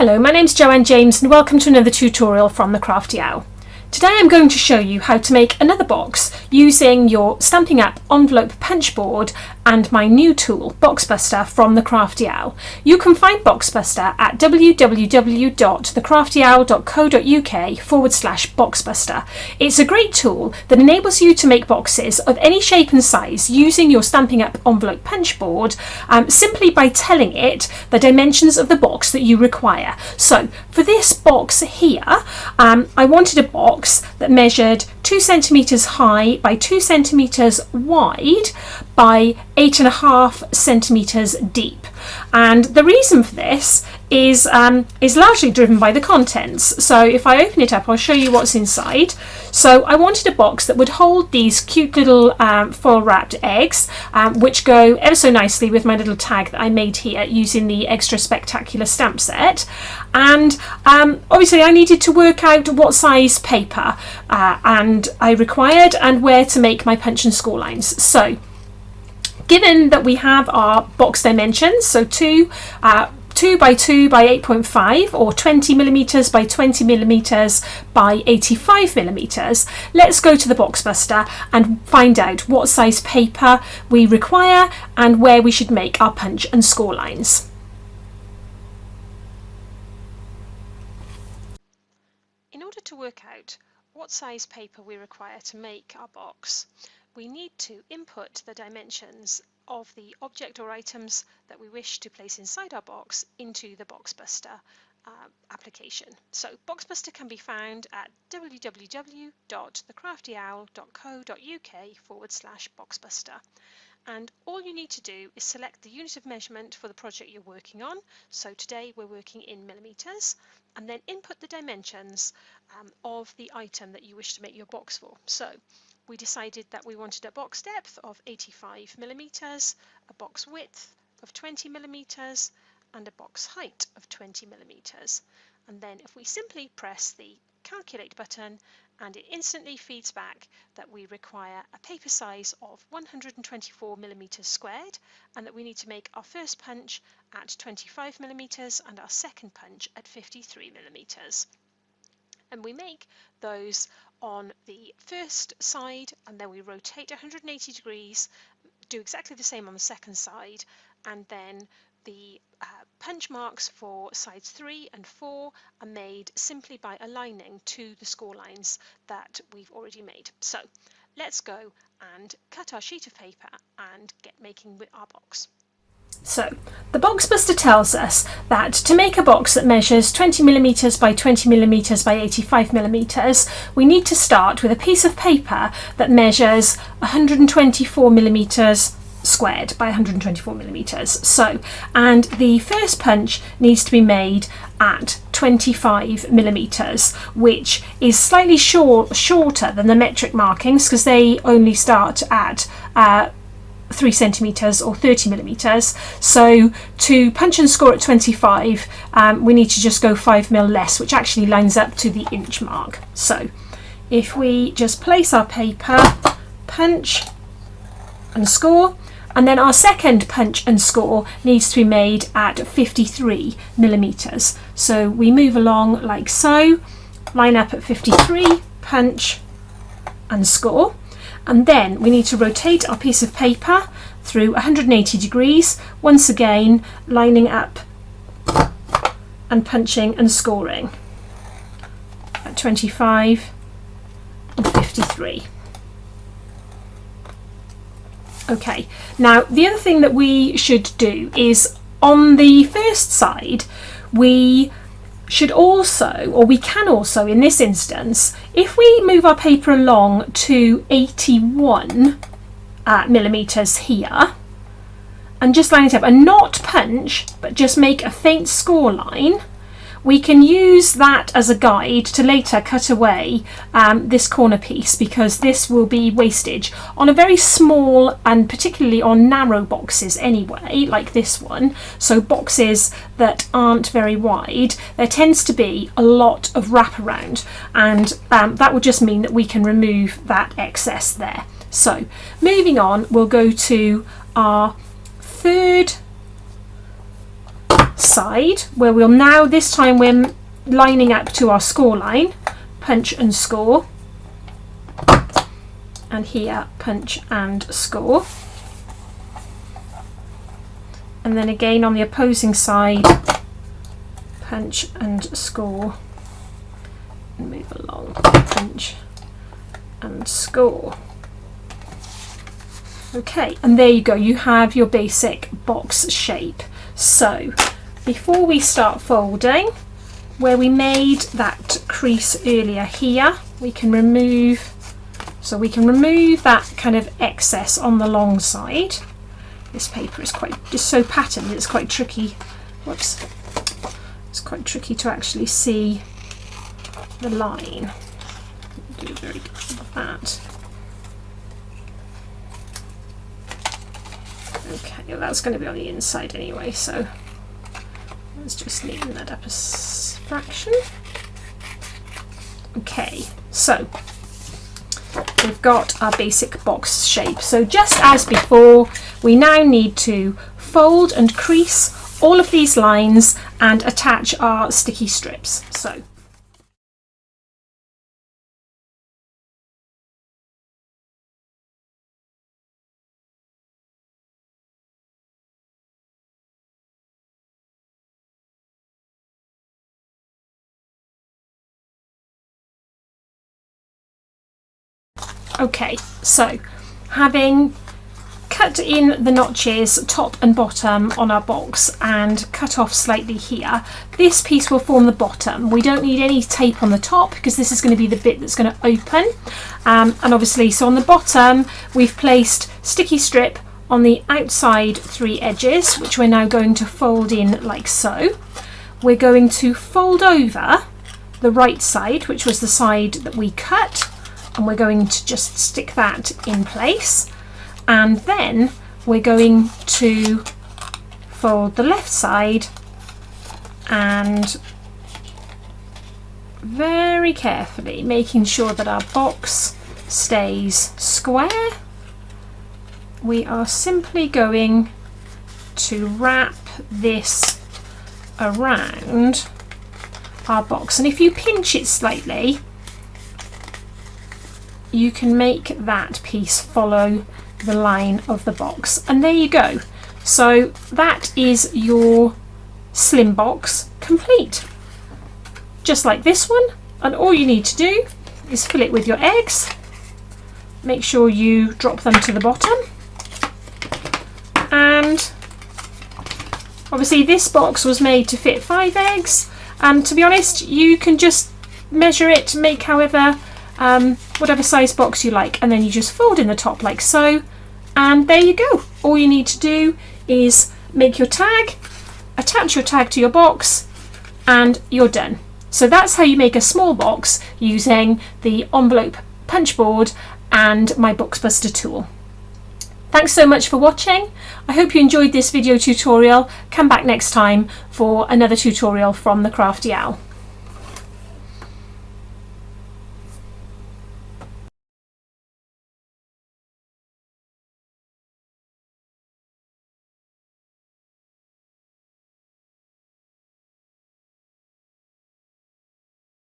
Hello, my name's Joanne James and welcome to another tutorial from the Crafty Owl. Today I'm going to show you how to make another box using your Stampin' Up! Envelope punch board and my new tool, Boxbuster, from the Crafty Owl. You can find Boxbuster at www.thecraftyowl.co.uk/Boxbuster. It's a great tool that enables you to make boxes of any shape and size using your Stampin' Up! Envelope punch board simply by telling it the dimensions of the box that you require. So for this box here, I wanted a box that measured 2 centimeters high by 2 centimeters wide by 8.5 centimeters deep. And the reason for this is largely driven by the contents. So if I open it up, I'll show you what's inside. So I wanted a box that would hold these cute little foil wrapped eggs, which go ever so nicely with my little tag that I made here using the Extra Spectacular stamp set. And obviously I needed to work out what size paper and I required and where to make my punch and score lines. So given that we have our box dimensions, so 2 by 2 by 8.5 or 20 millimeters by 20 millimeters by 85 millimeters, let's go to the Boxbuster and find out what size paper we require and where we should make our punch and score lines. In order to work out what size paper we require to make our box, we need to input the dimensions of the object or items that we wish to place inside our box into the Boxbuster application. So Boxbuster can be found at www.thecraftyowl.co.uk/Boxbuster. And all you need to do is select the unit of measurement for the project you're working on. So today we're working in millimeters, and then input the dimensions of the item that you wish to make your box for. So we decided that we wanted a box depth of 85 millimeters, a box width of 20 millimeters, and a box height of 20 millimeters. And then if we simply press the calculate button, and it instantly feeds back that we require a paper size of 124 millimeters squared, and that we need to make our first punch at 25 millimeters and our second punch at 53 millimeters. And we make those on the first side, and then we rotate 180 degrees, do exactly the same on the second side, and then the punch marks for sides 3 and 4 are made simply by aligning to the score lines that we've already made. So let's go and cut our sheet of paper and get making with our box. So the Boxbuster tells us that to make a box that measures 20 millimeters by 20 millimeters by 85 millimeters, we need to start with a piece of paper that measures 124 millimeters squared by 124 millimeters. So, and the first punch needs to be made at 25 millimeters, which is slightly shorter than the metric markings because they only start at 3 centimeters or 30 millimeters. So to punch and score at 25, we need to just go 5 mil less, which actually lines up to the inch mark. So if we just place our paper, punch and score, and then our second punch and score needs to be made at 53 millimeters. So we move along like so, line up at 53, punch and score. And then we need to rotate our piece of paper through 180 degrees, once again lining up and punching and scoring at 25 and 53. Okay, now the other thing that we should do is on the first side, we should also, or we can also in this instance, if we move our paper along to 81 millimeters here and just line it up and not punch but just make a faint score line, we can use that as a guide to later cut away this corner piece, because this will be wastage on a very small and particularly on narrow boxes anyway, like this one. So boxes that aren't very wide, there tends to be a lot of wraparound, and that would just mean that we can remove that excess there. So moving on, we'll go to our third side, where we'll now, this time we're lining up to our score line, punch and score, and here punch and score, and then again on the opposing side, punch and score, and move along, punch and score. Okay, and there you go, you have your basic box shape. So before we start folding, where we made that crease earlier here, we can remove that kind of excess on the long side. This paper is just so patterned, it's quite tricky. Whoops. It's quite tricky to actually see the line. Do very good with that. Okay, well, that's going to be on the inside anyway, so let's just neaten that up a fraction. Okay, so we've got our basic box shape. So just as before, we now need to fold and crease all of these lines and attach our sticky strips. So okay, so having cut in the notches top and bottom on our box and cut off slightly here, this piece will form the bottom. We don't need any tape on the top because this is going to be the bit that's going to open, and obviously, so on the bottom we've placed sticky strip on the outside 3 edges, which we're now going to fold in like so. We're going to fold over the right side, which was the side that we cut, and we're going to just stick that in place, and then we're going to fold the left side and very carefully, making sure that our box stays square, we are simply going to wrap this around our box, and if you pinch it slightly, you can make that piece follow the line of the box, and there you go. So that is your slim box complete, just like this one. And all you need to do is fill it with your eggs. Make sure you drop them to the bottom, and obviously this box was made to fit 5 eggs, and to be honest, you can just measure it, make however whatever size box you like, and then you just fold in the top like so, and there you go. All you need to do is make your tag, attach your tag to your box, and you're done. So that's how you make a small box using the envelope punch board and my Boxbuster tool. Thanks so much for watching. I hope you enjoyed this video tutorial. Come back next time for another tutorial from the Crafty Owl.